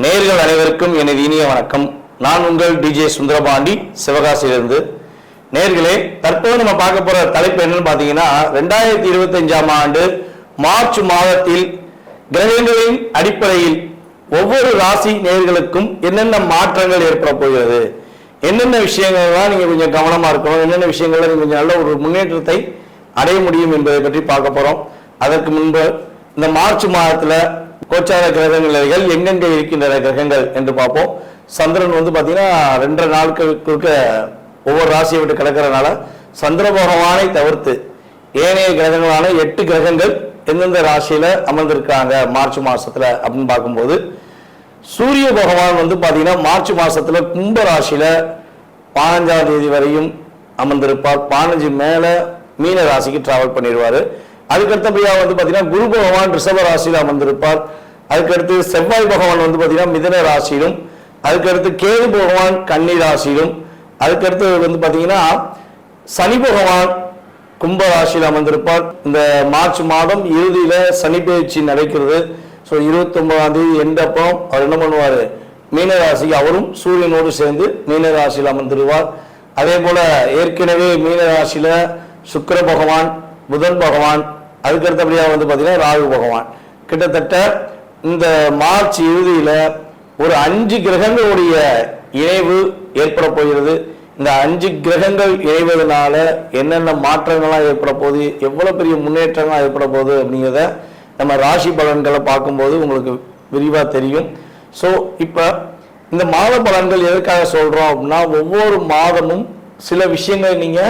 நேயர்கள் அனைவருக்கும் எனது இனிய வணக்கம். நான் உங்கள் டிஜே சுந்தரபாண்டி, சிவகாசியிலிருந்து. நேயர்களே, தற்போது நம்ம பார்க்க போற தலைப்பு என்னன்னு பார்த்தீங்கன்னா, 2025ஆம் ஆண்டு மார்ச் மாதத்தில் கிரகங்களின் அடிப்படையில் ஒவ்வொரு ராசி நேயர்களுக்கும் என்னென்ன மாற்றங்கள் ஏற்பட போகிறது, என்னென்ன விஷயங்கள்லாம் நீங்க கொஞ்சம் கவனமா இருக்கணும், என்னென்ன விஷயங்கள்ல நீங்க கொஞ்சம் நல்ல ஒரு முன்னேற்றத்தை அடைய முடியும் என்பதை பற்றி பார்க்க போறோம். அதற்கு முன்பு இந்த மார்ச் மாதத்துல கோச்சார கிரகங்கள் எங்கெங்க இருக்கின்ற கிரகங்கள் என்று பார்ப்போம். சந்திரன் பார்த்தீங்கன்னா 2 நாட்களுக்கு ஒவ்வொரு ராசியை விட்டு கிடக்கிறதுனால சந்திர பகவானை தவிர்த்து ஏனைய கிரகங்களான 8 கிரகங்கள் எந்தெந்த ராசியில அமர்ந்திருக்காங்க மார்ச் மாசத்துல அப்படின்னு பார்க்கும்போது, சூரிய பகவான் பார்த்தீங்கன்னா மார்ச் மாசத்துல கும்ப ராசியில 15ஆம் தேதி வரையும் அமர்ந்திருப்பார். 15 மேல மீன ராசிக்கு டிராவல் பண்ணிடுவாரு. அதுக்கடுத்தபடியாக பார்த்தீங்கன்னா குரு பகவான் ரிஷப ராசியில் அமர்ந்திருப்பார். அதுக்கடுத்து செவ்வாய் பகவான் பார்த்தீங்கன்னா மிதன ராசியிலும், அதுக்கடுத்து கேது பகவான் கன்னி ராசியிலும், அதுக்கடுத்து பார்த்தீங்கன்னா சனி பகவான் கும்ப ராசியில் அமர்ந்திருப்பார். இந்த மார்ச் மாதம் இறுதியில சனி பயிற்சி நடக்கிறது. ஸோ 29ஆம் தேதி எண்டப்போ அவர் என்ன பண்ணுவார், மீன ராசிக்கு அவரும் சூரியனோடு சேர்ந்து மீன ராசியில் அமர்ந்திருவார். அதே போல ஏற்கனவே மீன ராசியில சுக்கிர பகவான், புதன் பகவான், அதுக்கடுத்தபடியாக பார்த்தீங்கன்னா ராகு பகவான், கிட்டத்தட்ட இந்த மார்ச் இறுதியில ஒரு 5 கிரகங்களுடைய இணைவு ஏற்பட போகிறது. இந்த 5 கிரகங்கள் இணைவதனால என்னென்ன மாற்றங்கள்லாம் ஏற்பட போகுது, எவ்வளவு பெரிய முன்னேற்றங்கள்லாம் ஏற்பட போகுது அப்படிங்கிறத நம்ம ராசி பலன்களை பார்க்கும்போது உங்களுக்கு விரிவாக தெரியும். ஸோ இப்போ இந்த மாத பலன்கள் எதற்காக சொல்றோம் அப்படின்னா, ஒவ்வொரு மாதமும் சில விஷயங்களை நீங்க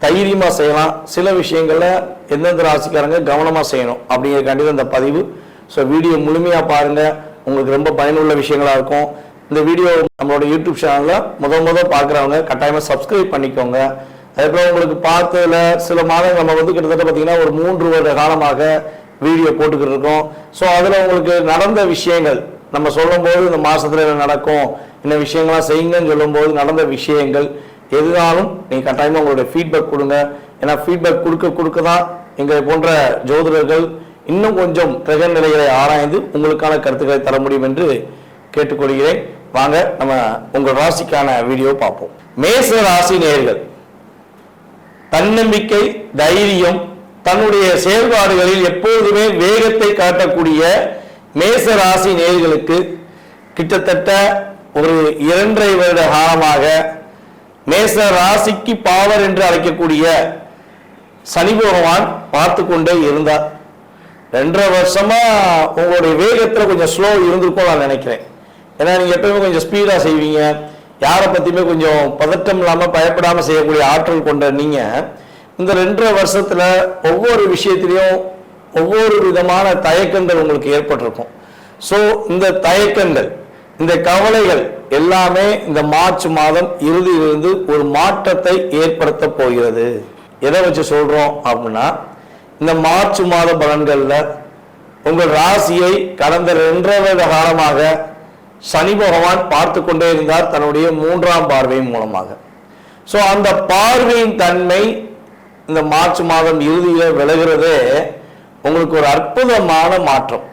தைரியமா செய்யலாம், சில விஷயங்கள்ல எந்தெந்த ராசிக்காரங்க கவனமா செய்யணும் அப்படிங்கிறக்காண்டி இந்த பதிவு. ஸோ வீடியோ முழுமையா பாருங்க, உங்களுக்கு ரொம்ப பயனுள்ள விஷயங்களா இருக்கும். இந்த வீடியோ நம்மளோட யூடியூப் சேனல்ல முதல் பார்க்குறவங்க கட்டாயமா சப்ஸ்கிரைப் பண்ணிக்கோங்க. அதுக்கப்புறம் உங்களுக்கு பார்த்ததுல சில மாதங்கள் நம்ம கிட்டத்தட்ட பார்த்தீங்கன்னா ஒரு 3 வருட காலமாக வீடியோ போட்டுக்கிட்டு இருக்கோம். ஸோ அதுல உங்களுக்கு நடந்த விஷயங்கள் நம்ம சொல்லும் போது இந்த மாசத்துல என்ன நடக்கும், என்ன விஷயங்கள்லாம் செய்யுங்கன்னு சொல்லும் போது நடந்த விஷயங்கள் எதுனாலும் நீங்க கட்டாயமா உங்களுடைய ஃபீட்பேக் கொடுங்க. ஏன்னா ஃபீட்பேக் கொடுக்க தான் எங்களை போன்ற ஜோதிடர்கள் இன்னும் கொஞ்சம் கிரக நிலைகளை ஆராய்ந்து உங்களுக்கான கருத்துக்களை தர முடியும் என்று கேட்டுக்கொள்கிறேன். வாங்க நம்ம உங்கள் ராசிக்கான வீடியோ பார்ப்போம். மேச ராசி நேயர்கள், தன்னம்பிக்கை, தைரியம், தன்னுடைய செயல்பாடுகளில் எப்போதுமே வேகத்தை காட்டக்கூடிய மேச ராசி நேயர்களுக்கு கிட்டத்தட்ட ஒரு 2.5 வருட காலமாக மேச ராசிக்கு பாவர் என்று அழைக்கக்கூடிய சனி பகவான் பார்த்து கொண்டே இருந்தார். 2.5 வருஷமா உங்களுடைய வேகத்துல கொஞ்சம் ஸ்லோ இருந்திருக்கும் நான் நினைக்கிறேன். ஏன்னா நீங்க எப்பவுமே கொஞ்சம் ஸ்பீடா செய்வீங்க, யாரை பத்தியுமே கொஞ்சம் பதட்டம் இல்லாம பயப்படாம செய்யக்கூடிய ஆற்றல் கொண்ட நீங்க இந்த 2.5 வருஷத்துல ஒவ்வொரு விஷயத்திலையும் ஒவ்வொரு விதமான தயக்கங்கள் உங்களுக்கு ஏற்பட்டிருக்கும். ஸோ இந்த தயக்கங்கள், இந்த கவலைகள் எல்லாமே இந்த மார்ச் மாதம் இறுதியிலிருந்து ஒரு மாற்றத்தை ஏற்படுத்த போகிறது. எதை வச்சு சொல்றோம் அப்படின்னா, இந்த மார்ச் மாத பலன்கள்ல உங்கள் ராசியை கடந்த 2.5 வருட காலமாக சனி பகவான் பார்த்து கொண்டே இருந்தார் தன்னுடைய 3ஆம் பார்வையின் மூலமாக. ஸோ அந்த பார்வையின் தன்மை இந்த மார்ச் மாதம் இறுதியில விலகிறதே உங்களுக்கு ஒரு அற்புதமான மாற்றம்,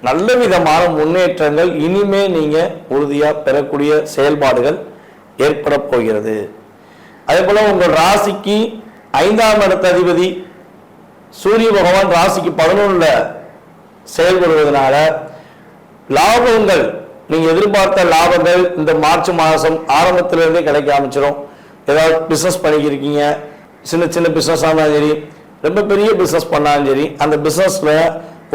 நல்ல விதமான முன்னேற்றங்கள் இனிமே நீங்க உறுதியா பெறக்கூடிய செயல்பாடுகள் ஏற்பட போகிறது. அதே போல உங்கள் ராசிக்கு 5ஆம் இடத்த அதிபதி சூரிய பகவான் ராசிக்கு 11ல செயல்படுவதனால லாபங்கள், நீங்க எதிர்பார்த்த லாபங்கள் இந்த மார்ச் மாதம் ஆரம்பத்திலிருந்தே கிடைக்க ஆரம்பிச்சிடும். ஏதாவது பிசினஸ் பண்ணிக்கிருக்கீங்க, சின்ன பிசினஸ் ஆனாலும் சரி, ரொம்ப பெரிய பிசினஸ் பண்ணாலும் சரி, அந்த பிசினஸ்ல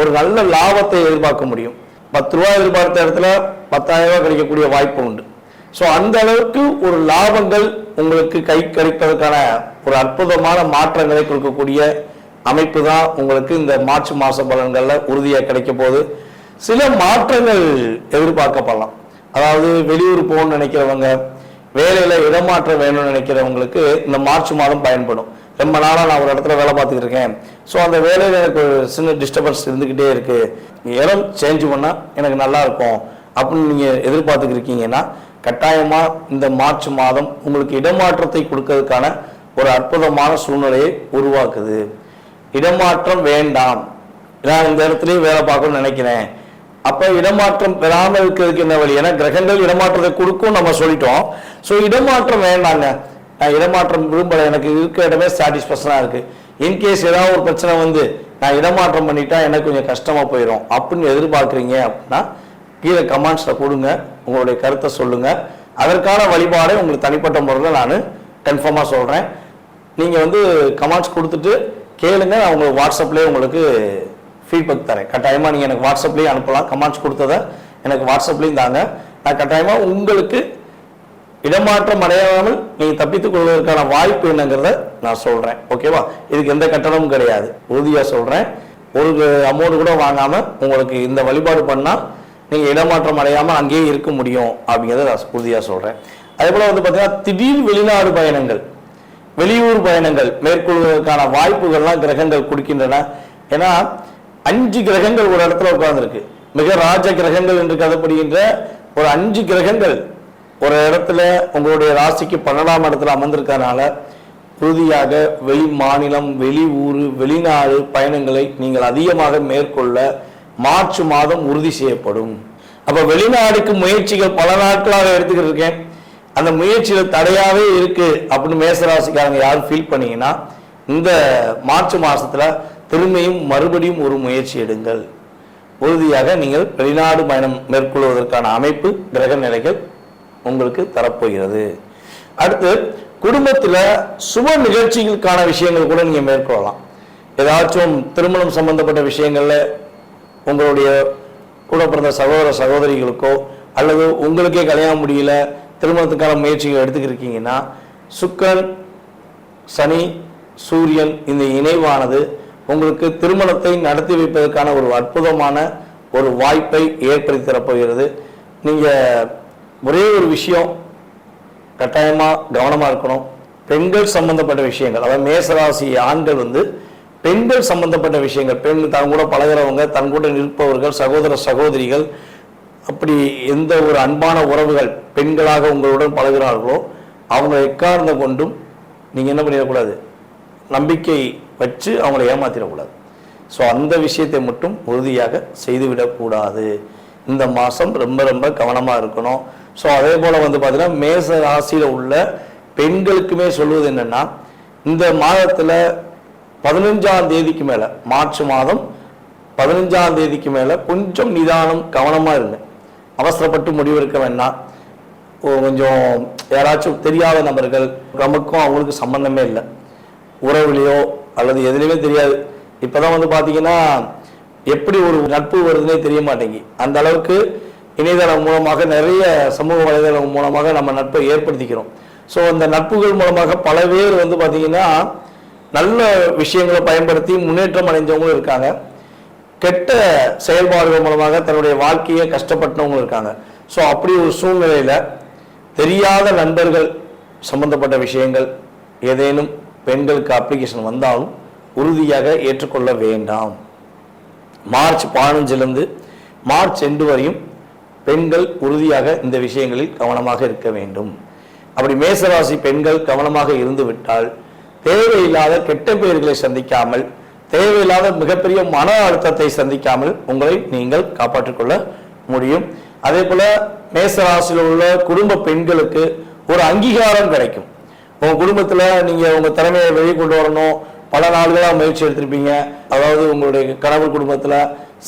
ஒரு நல்ல லாபத்தை எதிர்பார்க்க முடியும். 10 ரூபாய் எதிர்பார்த்த இடத்துல 10,000 ரூபாய் கிடைக்கக்கூடிய வாய்ப்பு உண்டு. ஸோ அந்த அளவுக்கு ஒரு லாபங்கள் உங்களுக்கு கை கிடைப்பதற்கான ஒரு அற்புதமான மாற்றங்களை கொடுக்கக்கூடிய அமைப்பு தான் உங்களுக்கு இந்த மார்ச் மாச பலன்கள்ல உறுதியாக கிடைக்க போகுது. சில மாற்றங்கள் எதிர்பார்க்கப்படலாம். அதாவது வெளியூர் போகணும்னு நினைக்கிறவங்க, வேலையில இடமாற்றம் வேணும்னு நினைக்கிறவங்களுக்கு இந்த மார்ச் மாதம் பயன்படும். ரொம்ப நாளா நான் ஒரு இடத்துல வேலை பார்த்துக்கிட்டு இருக்கேன், ஸோ அந்த வேலையில எனக்கு ஒரு சின்ன டிஸ்டர்பன்ஸ் இருந்துகிட்டே இருக்கு, இடம் சேஞ்ச் பண்ணா எனக்கு நல்லா இருக்கும் அப்படின்னு நீங்க எதிர்பார்த்துக்கிருக்கீங்கன்னா கட்டாயமா இந்த மார்ச் மாதம் உங்களுக்கு இடமாற்றத்தை கொடுக்கறதுக்கான ஒரு அற்புதமான சூழ்நிலையை உருவாக்குது. இடமாற்றம் வேண்டாம், நான் இந்த இடத்துலயே வேலை பார்க்கணும்னு நினைக்கிறேன், அப்ப இடமாற்றம் பெறாமல் இருக்கிறதுக்கு என்ன வழி? ஏன்னா கிரகங்கள் இடமாற்றத்தை கொடுக்கும் நம்ம சொல்லிட்டோம். ஸோ இடமாற்றம் வேண்டாங்க, நான் இடமாற்றம் விரும்பல, எனக்கு இருக்க இடமே சாட்டிஸ்பேக்ஷனா இருக்கு. இன்கேஸ் ஏதாவது ஒரு பிரச்சனை வந்து நான் இடமாற்றம் பண்ணிட்டா எனக்கு கொஞ்சம் கஷ்டமா போயிடும் அப்படின்னு எதிர்பார்க்குறீங்க அப்படின்னா கீழே கமெண்ட்ஸ்ல கொடுங்க, உங்களுடைய கருத்தை சொல்லுங்க. அதற்கான வழிபாடை உங்களுக்கு தனிப்பட்ட முறையில் நான் கன்ஃபார்மாக சொல்றேன். நீங்க வந்து கமெண்ட்ஸ் கொடுத்துட்டு கேளுங்க, நான் உங்களுக்கு வாட்ஸ்அப்லேயே உங்களுக்கு ஃபீட்பேக் தரேன். கட்டாயமாக நீங்கள் எனக்கு வாட்ஸ்அப்லேயே அனுப்பலாம். கமெண்ட்ஸ் கொடுத்ததை எனக்கு வாட்ஸ்அப்லேயும் தாங்க. நான் கட்டாயமாக உங்களுக்கு இடமாற்றம் அடையாமல் நீங்கள் தப்பித்துக் கொள்வதற்கான வாய்ப்பு என்னங்கிறத நான் சொல்கிறேன். ஓகேவா? இதுக்கு எந்த கட்டணமும் கிடையாது, உறுதியாக சொல்கிறேன். ஒரு அமௌண்ட் கூட வாங்காமல் உங்களுக்கு இந்த வழிபாடு பண்ணால் நீங்கள் இடமாற்றம் அடையாமல் அங்கேயே இருக்க முடியும் அப்படிங்கிறத நான் உறுதியாக சொல்கிறேன். அதே போல் வந்து பார்த்தீங்கன்னா திடீர் வெளிநாடு பயணங்கள், வெளியூர் பயணங்கள் மேற்கொள்வதற்கான வாய்ப்புகள்லாம் கிரகங்கள் கொடுக்கின்றன. ஏன்னா 5 கிரகங்கள் ஒரு இடத்துல உட்கார்ந்துருக்கு. மிக ராஜ கிரகங்கள் என்று கருதப்படுகின்ற ஒரு 5 கிரகங்கள் ஒரு இடத்துல உங்களுடைய ராசிக்கு 12ஆம் இடத்துல அமர்ந்திருக்கனால உறுதியாக வெளி மாநிலம், வெளி ஊர், வெளிநாடு பயணங்களை நீங்கள் அதிகமாக மேற்கொள்ள மார்ச் மாதம் உறுதி செய்யப்படும். அப்ப வெளிநாடுக்கு முயற்சிகள் பல நாட்களாக எடுத்துக்கிட்டு இருக்கேன், அந்த முயற்சிகள் தடையாவே இருக்கு அப்படின்னு மேசராசிக்காரங்க யாரும் ஃபீல் பண்ணீங்கன்னா இந்த மார்ச் மாசத்துல திரும்பியும் மறுபடியும் ஒரு முயற்சி எடுங்கள். உறுதியாக நீங்கள் வெளிநாடு பயணம் மேற்கொள்வதற்கான அமைப்பு கிரக நிலைகள் உங்களுக்கு தரப்போகிறது. அடுத்து குடும்பத்துல சுப நிகழ்ச்சிகளுக்கான விஷயங்கள் கூட நீங்க மேற்கொள்ளலாம். ஏதாச்சும் திருமணம் சம்பந்தப்பட்ட விஷயங்கள்ல உங்களுடைய கூட பிறந்த சகோதர சகோதரிகளுக்கோ அல்லது உங்களுக்கே கல்யாணம் முடியல, திருமணத்துக்கான முயற்சிகள் எடுத்துக்கிருக்கீங்கன்னா சுக்கிரன், சனி, சூரியன் இந்த இணைவானது உங்களுக்கு திருமணத்தை நடத்தி வைப்பதற்கான ஒரு அற்புதமான ஒரு வாய்ப்பை ஏற்படுத்தி தரப்போகிறது. நீங்க ஒரே ஒரு விஷயம் கட்டாயமா கவனமா இருக்கணும். பெண்கள் சம்பந்தப்பட்ட விஷயங்கள், அதாவது மேசராசி ஆண்கள் வந்து பெண்கள் சம்பந்தப்பட்ட விஷயங்கள், பெண் தன் கூட பழகிறவங்க, தன் கூட நிற்பவர்கள், சகோதர சகோதரிகள், அப்படி எந்த ஒரு அன்பான உறவுகள் பெண்களாக உங்களுடன் பழகிறார்களோ அவங்க எக்காரண கொண்டும் நீங்க என்ன பண்ணிடக்கூடாது, நம்பிக்கை வச்சு அவங்களை ஏமாத்திடக்கூடாது. ஸோ அந்த விஷயத்தை மட்டும் உறுதியாக செய்துவிடக்கூடாது. இந்த மாதம் ரொம்ப ரொம்ப கவனமாக இருக்கணும். ஸோ அதே போல் வந்து பார்த்தீங்கன்னா மேச ராசியில் உள்ள பெண்களுக்குமே சொல்வது என்னென்னா, இந்த மாதத்தில் 15ஆம் தேதிக்கு மேலே, மார்ச் மாதம் 15ஆம் தேதிக்கு மேலே கொஞ்சம் நிதானம் கவனமாக இருங்க. அவசரப்பட்டு முடிவெடுக்க வேண்டாம். கொஞ்சம் யாராச்சும் தெரியாத நபர்கள், நமக்கும் அவங்களுக்கு சம்பந்தமே இல்லை, உறவுலையோ அல்லது எதுலையுமே தெரியாது. இப்போதான் வந்து பார்த்தீங்கன்னா எப்படி ஒரு நட்பு வருதுன்னே தெரிய மாட்டேங்கி, அந்த அளவுக்கு இணையதளம் மூலமாக நிறைய சமூக வலைதளம் மூலமாக நம்ம நட்பை ஏற்படுத்திக்கிறோம். ஸோ அந்த நட்புகள் மூலமாக பல பேர் வந்து பார்த்தீங்கன்னா நல்ல விஷயங்களை பயன்படுத்தி முன்னேற்றம் அடைஞ்சவங்களும் இருக்காங்க, கெட்ட செயல்பாடுகள் மூலமாக தன்னுடைய வாழ்க்கையை கஷ்டப்பட்டவங்களும் இருக்காங்க. ஸோ அப்படி ஒரு சூழ்நிலையில் தெரியாத நண்பர்கள் சம்பந்தப்பட்ட விஷயங்கள் ஏதேனும் பெண்களுக்கு அப்ளிகேஷன் வந்தாலும் உறுதியாக ஏற்றுக்கொள்ள வேண்டாம். மார்ச் 15லிருந்து மார்ச் 2 வரையும் பெண்கள் உறுதியாக இந்த விஷயங்களில் கவனமாக இருக்க வேண்டும். அப்படி மேசராசி பெண்கள் கவனமாக இருந்து விட்டால் தேவையில்லாத கெட்ட பெயர்களை சந்திக்காமல், தேவையில்லாத மிகப்பெரிய மன அழுத்தத்தை சந்திக்காமல் உங்களை நீங்கள் காப்பாற்றிக் கொள்ள முடியும். அதே போல மேசராசியில் உள்ள குடும்ப பெண்களுக்கு ஒரு அங்கீகாரம் கிடைக்கும். உங்க குடும்பத்துல நீங்க உங்க திறமையை வெளியே கொண்டு வரணும், பல நாள்களாக முயற்சி எடுத்திருப்பீங்க. அதாவது உங்களுடைய கணவர் குடும்பத்துல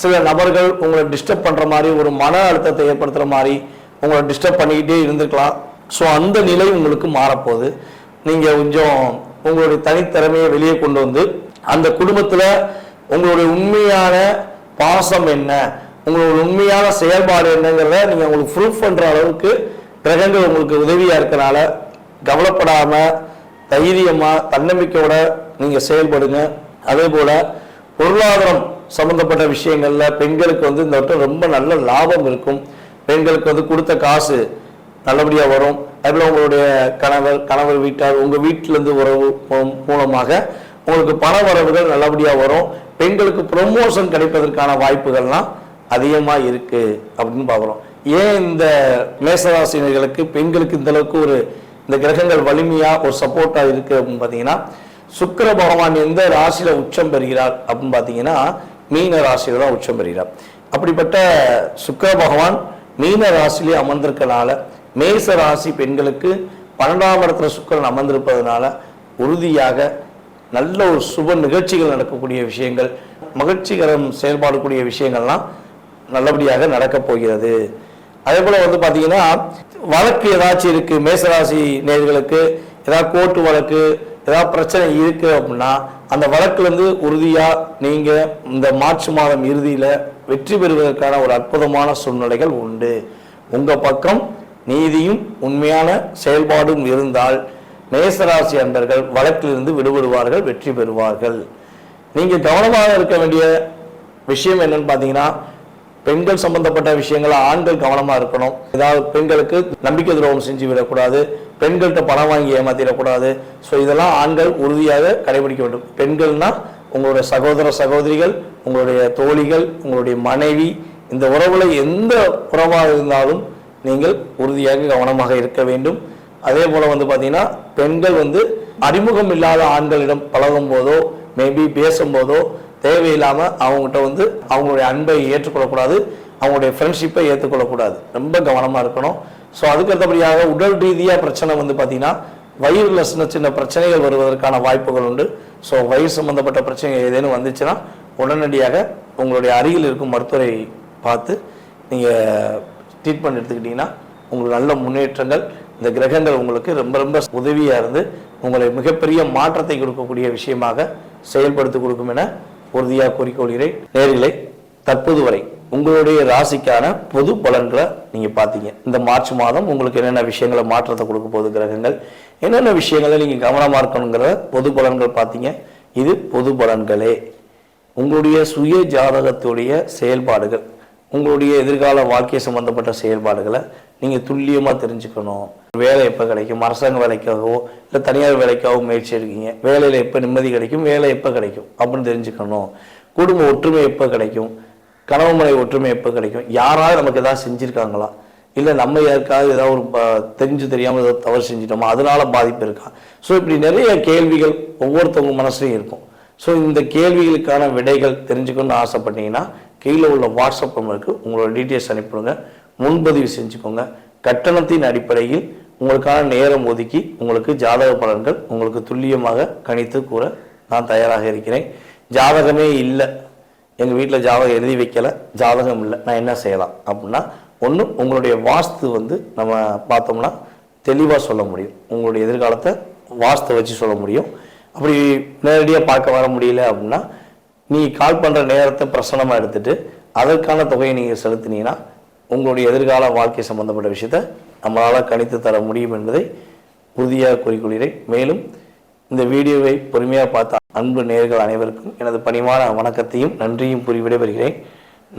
சில நபர்கள் உங்களை டிஸ்டர்ப் பண்ற மாதிரி, ஒரு மன அழுத்தத்தை ஏற்படுத்துற மாதிரி உங்களை டிஸ்டர்ப் பண்ணிக்கிட்டே இருந்திருக்கலாம். ஸோ அந்த நிலை உங்களுக்கு மாறப்போகுது. நீங்க கொஞ்சம் உங்களுடைய தனித்திறமையை வெளியே கொண்டு வந்து அந்த குடும்பத்துல உங்களுடைய உண்மையான பாசம் என்ன, உங்களோட உண்மையான செயல்பாடு என்னங்கிறத நீங்க உங்களுக்கு ப்ரூஃப் பண்ற அளவுக்கு கிரகங்கள் உங்களுக்கு உதவியா இருக்கனால கவலைப்படாம தைரியமா தன்னம்பிக்கையோட நீங்க செயல்படுங்க. அதே போல பொருளாதாரம் சம்பந்தப்பட்ட விஷயங்கள்ல பெண்களுக்கு வந்து இந்த வட்டம் ரொம்ப நல்ல லாபம் இருக்கும். பெண்களுக்கு வந்து கொடுத்த காசு நல்லபடியா வரும். அதுல உங்களுடைய கணவர் வீட்டார், உங்க வீட்டில இருந்து உறவு மூலமாக உங்களுக்கு பண வரவுகள் நல்லபடியா வரும். பெண்களுக்கு ப்ரொமோஷன் கிடைப்பதற்கான வாய்ப்புகள்லாம் அதிகமா இருக்கு அப்படின்னு பாக்குறோம். ஏன் இந்த மேசராசினர்களுக்கு பெண்களுக்கு இந்த அளவுக்கு ஒரு இந்த கிரகங்கள் வலிமையா ஒரு சப்போர்ட்டா இருக்கு அப்படின்னு பாத்தீங்கன்னா, சுக்கிர பகவான் எந்த ராசியில உச்சம் பெறுகிறார் அப்படின்னு பாத்தீங்கன்னா மீன ராசியில தான் உச்சம் பெறுகிறார். அப்படிப்பட்ட சுக்கிர பகவான் மீன ராசியிலே அமர்ந்திருக்கனால மேச ராசி பெண்களுக்கு 12ஆம் இடத்துல சுக்கிரன் அமர்ந்திருப்பதனால உறுதியாக நல்ல ஒரு சுப நிகழ்ச்சிகள் நடக்கக்கூடிய விஷயங்கள், மகிழ்ச்சிகரம் செயல்பாடக்கூடிய விஷயங்கள்லாம் நல்லபடியாக நடக்கப் போகிறது. அதே போல பார்த்தீங்கன்னா வழக்கு ஏதாச்சும் இருக்கு, மேசராசி நேயர்களுக்கு ஏதாவது கோர்ட்டு வழக்கு ஏதாவது பிரச்சனை இருக்கு அப்படின்னா அந்த வழக்குலேருந்து உறுதியா நீங்க இந்த மார்ச் மாதம் இறுதியில வெற்றி பெறுவதற்கான ஒரு அற்புதமான சூழ்நிலைகள் உண்டு. உங்க பக்கம் நீதியும் உண்மையான செயல்பாடும் இருந்தால் மேசராசி அன்பர்கள் வழக்கிலிருந்து விடுபடுவார்கள், வெற்றி பெறுவார்கள். நீங்க கவனமாக இருக்க வேண்டிய விஷயம் என்னன்னு பார்த்தீங்கன்னா, பெண்கள் சம்பந்தப்பட்ட விஷயங்கள ஆண்கள் கவனமா இருக்கணும். ஏதாவது பெண்களுக்கு நம்பிக்கை துரோகம் செஞ்சு விடக்கூடாது, பெண்கள்கிட்ட பணம் வாங்கி ஏமாத்திடக்கூடாது. ஸோ இதெல்லாம் ஆண்கள் உறுதியாக கடைபிடிக்க வேண்டும். பெண்கள்னா உங்களுடைய சகோதர சகோதரிகள், உங்களுடைய தோழிகள், உங்களுடைய மனைவி, இந்த உறவுல எந்த உறவாக இருந்தாலும் நீங்கள் உறுதியாக கவனமாக இருக்க வேண்டும். அதே போல பார்த்தீங்கன்னா பெண்கள் அறிமுகம் இல்லாத ஆண்களிடம் பழகும் போதோ மேபி பேசும்போதோ தேவையில்லாம அவங்ககிட்ட அவங்களுடைய அன்பை ஏற்றுக்கொள்ளக்கூடாது, அவங்களுடைய ஃப்ரெண்ட்ஷிப்பை ஏற்றுக்கொள்ளக்கூடாது. ரொம்ப கவனமா இருக்கணும். ஸோ அதுக்கு அடுத்தபடியாக உடல் ரீதியாக பிரச்சனை பார்த்தீங்கன்னா வயிறுல சின்ன சின்ன பிரச்சனைகள் வருவதற்கான வாய்ப்புகள் உண்டு. ஸோ வயிறு சம்பந்தப்பட்ட பிரச்சனைகள் ஏதேனும் வந்துச்சுன்னா உடனடியாக உங்களுடைய அருகில் இருக்கும் மருத்துவரை பார்த்து நீங்கள் ட்ரீட்மெண்ட் எடுத்துக்கிட்டீங்கன்னா உங்களுக்கு நல்ல முன்னேற்றங்கள், இந்த கிரகங்கள் உங்களுக்கு ரொம்ப ரொம்ப உதவியாக இருந்து உங்களை மிகப்பெரிய மாற்றத்தை கொடுக்கக்கூடிய விஷயமாக செயல்படுத்தி கொடுக்கும் என உறுதியாக கூறிக்கொள்கிறேன். நேயர்களே, தற்போது வரை உங்களுடைய ராசிக்கான பொது பலன்களை நீங்க பார்த்தீங்க. இந்த மார்ச் மாதம் உங்களுக்கு என்னென்ன விஷயங்களை மாற்றத்தை கொடுக்க போகுது கிரகங்கள், என்னென்ன விஷயங்களை நீங்க கவனமா இருக்கணுங்கிற பொது பலன்கள் பார்த்தீங்க. இது பொது பலன்களே. உங்களுடைய சுய ஜாதகத்துடைய செயல்பாடுகள், உங்களுடைய எதிர்கால வாழ்க்கை சம்பந்தப்பட்ட செயல்பாடுகளை நீங்க துல்லியமா தெரிஞ்சுக்கணும். வேலை எப்போ கிடைக்கும், அரசாங்க வேலைக்காகவோ இல்லை தனியார் வேலைக்காகவோ முயற்சி எடுக்கீங்க, வேலையில் எப்போ நிம்மதி கிடைக்கும், வேலை எப்போ கிடைக்கும் அப்படின்னு தெரிஞ்சுக்கணும். குடும்ப ஒற்றுமை எப்போ கிடைக்கும், கணவன் மனைவி ஒற்றுமை எப்போ கிடைக்கும், யாராவது நமக்கு ஏதாவது செஞ்சுருக்காங்களா, இல்லை நம்ம யாருக்காவது ஏதாவது ஒரு தெரிஞ்சு தெரியாமல் ஏதாவது தவறு செஞ்சிட்டோமா, அதனால பாதிப்பு இருக்கா. ஸோ இப்படி நிறைய கேள்விகள் ஒவ்வொருத்தவங்க மனசுலையும் இருக்கும். ஸோ இந்த கேள்விகளுக்கான விடைகள் தெரிஞ்சுக்கணும்னு ஆசைப்பட்டீங்கன்னா கீழே உள்ள வாட்ஸ்அப் நம்பருக்கு உங்களோட டீட்டெயில்ஸ் அனுப்பிவிடுங்க, முன்பதிவு செஞ்சுக்கோங்க. கட்டணத்தின் அடிப்படையில் உங்களுக்கான நேரம் ஒதுக்கி உங்களுக்கு ஜாதக பலன்கள் உங்களுக்கு துல்லியமாக கணித்து கூற நான் தயாராக இருக்கிறேன். ஜாதகமே இல்லை, எங்கள் வீட்டில் ஜாதகம் எழுதி வைக்கல, ஜாதகம் இல்லை, நான் என்ன செய்யலாம் அப்படின்னா, ஒன்று உங்களுடைய வாஸ்து நம்ம பார்த்தோம்னா தெளிவாக சொல்ல முடியும். உங்களுடைய எதிர்காலத்தை வாஸ்து வச்சு சொல்ல முடியும். அப்படி நேரடியாக பார்க்க வர முடியல அப்படின்னா நீ கால் பண்ணுற நேரத்தை பிரசனமாக எடுத்துட்டு அதற்கான தொகையை நீங்கள் செலுத்தினீங்கன்னா உங்களுடைய எதிர்கால வாழ்க்கை சம்பந்தப்பட்ட விஷயத்தை நம்மளால் கணித்து தர முடியும் என்பதை உறுதியாக கூறிக்கொள்கிறேன். மேலும் இந்த வீடியோவை பொறுமையாக பார்த்த அன்பு நேயர்கள் அனைவருக்கும் எனது பணிவான வணக்கத்தையும் நன்றியும் கூறி விடைபெறுகிறேன்.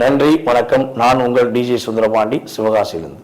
நன்றி, வணக்கம். நான் உங்கள் டிஜே சுந்தரபாண்டி, சிவகாசியிலிருந்து.